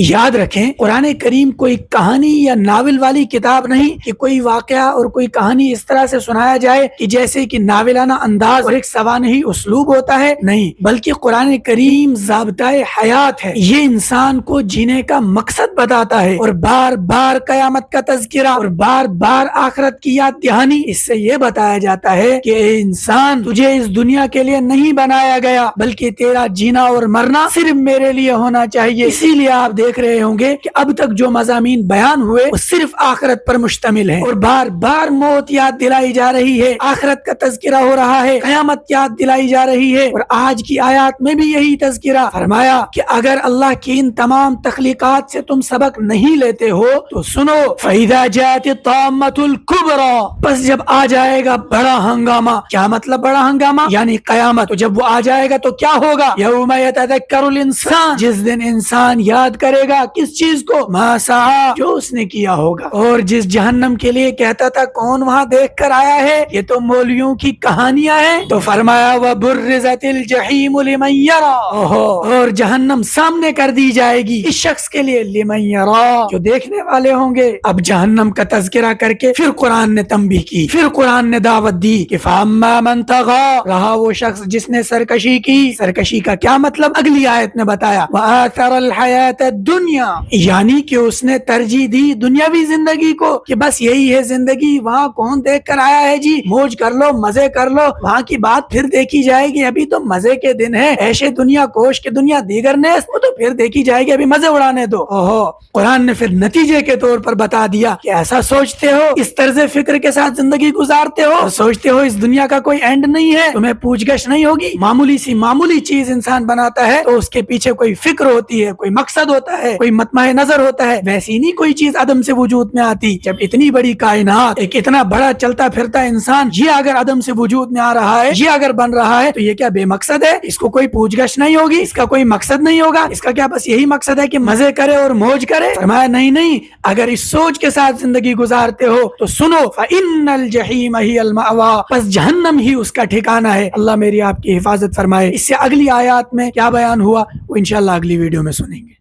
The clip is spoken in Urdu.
یاد رکھیں قرآن کریم کوئی کہانی یا ناول والی کتاب نہیں کہ کوئی واقعہ اور کوئی کہانی اس طرح سے سنایا جائے کہ جیسے کہ ناولانہ انداز اور ایک سوانحی اسلوب ہوتا ہے، نہیں، بلکہ قرآن کریم ضابطۂ حیات ہے۔ یہ انسان کو جینے کا مقصد بتاتا ہے، اور بار بار قیامت کا تذکرہ اور بار بار آخرت کی یاد دہانی، اس سے یہ بتایا جاتا ہے کہ اے انسان، تجھے اس دنیا کے لیے نہیں بنایا گیا، بلکہ تیرا جینا اور مرنا صرف میرے لیے ہونا چاہیے۔ اسی لیے آپ دیکھ رہے ہوں گے کہ اب تک جو مضامین بیان ہوئے وہ صرف آخرت پر مشتمل ہے، اور بار بار موت یاد دلائی جا رہی ہے، آخرت کا تذکرہ ہو رہا ہے، قیامت یاد دلائی جا رہی ہے۔ اور آج کی آیات میں بھی یہی تذکرہ فرمایا کہ اگر اللہ کی ان تمام تخلیقات سے تم سبق نہیں لیتے ہو تو سنو، فَإِذَا جَاءَتِ الطَّامَّةُ الْكُبْرَى، بس جب آ جائے گا بڑا ہنگامہ۔ کیا مطلب بڑا ہنگامہ؟ یعنی قیامت۔ تو جب وہ آ جائے گا تو کیا ہوگا؟ یوم یتذکر الانسان، جس دن انسان یاد کرے گا کس چیز کو؟ ما سعی، جو اس نے کیا ہوگا۔ اور جس جہنم کے لیے کہتا تھا کون وہاں دیکھ کر آیا ہے، یہ تو مولویوں کی کہانیاں ہیں، تو فرمایا وبرزت الجحیم لمن یرا، اور جہنم سامنے کر دی جائے گی اس شخص کے لیے، لمن یرا، جو دیکھنے والے ہوں گے۔ اب جہنم کا تذکرہ کر کے پھر قرآن نے تنبیہ کی، پھر قرآن نے دعوت دی کہ فاما من طغی، رہا وہ شخص جس نے سرکشی کی۔ سرکشی کا کیا مطلب؟ اگلی آیت نے بتایا، وآثر الحیات الدنیا، یعنی کہ اس نے ترجیح دی دنیاوی زندگی کو، کہ بس یہی ہے زندگی، وہاں کون دیکھ کر آیا ہے جی، موج کر لو، مزے کر لو، وہاں کی بات پھر دیکھی جائے گی، ابھی تو مزے کے دن ہے، ایشے دنیا کوش کے دنیا دیگر نیست، وہ تو پھر دیکھی جائے گی، ابھی مزے اڑانے دو۔ قرآن نے پھر نتیجے کے طور پر بتا دیا کہ ایسا سوچتے ہو، اس طرز فکر کے ساتھ زندگی گزارتے ہو اور سوچتے ہو اس دنیا کا کوئی اینڈ نہیں ہے، تمہیں پوچھ گچھ نہیں ہوگی، معمولی سی معمولی چیز انسان بناتا ہے تو اس کے پیچھے کوئی فکر ہوتی ہے، کوئی مقصد ہوتا ہے، کوئی مطمع نظر ہوتا ہے، ویسی نہیں کوئی چیز عدم سے وجود میں آتی۔ جب اتنی بڑی کائنات، ایک اتنا بڑا چلتا پھرتا انسان یہ اگر عدم سے وجود میں آ رہا ہے، یہ اگر بن رہا ہے، تو یہ کیا بے مقصد ہے؟ اس کو کوئی پوچھ گچھ نہیں ہوگی، اس کا کوئی مقصد نہیں ہوگا، اس کا کیا بس یہی مقصد ہے کہ مزے کرے اور موج کرے؟ فرمایا نہیں نہیں، اگر اس سوچ کے ساتھ زندگی گزارتے ہو تو سنو، فَإِنَّ الْجَحِيمَ هِيَ الْمَأْوَىٰ، پس جہنم ہی اس کا ٹھکانہ ہے۔ اللہ میری آپ کی حفاظت فرمائے۔ اس سے اگلی آیات میں کیا بیان ہوا وہ انشاءاللہ اگلی ویڈیو میں سنیں گے۔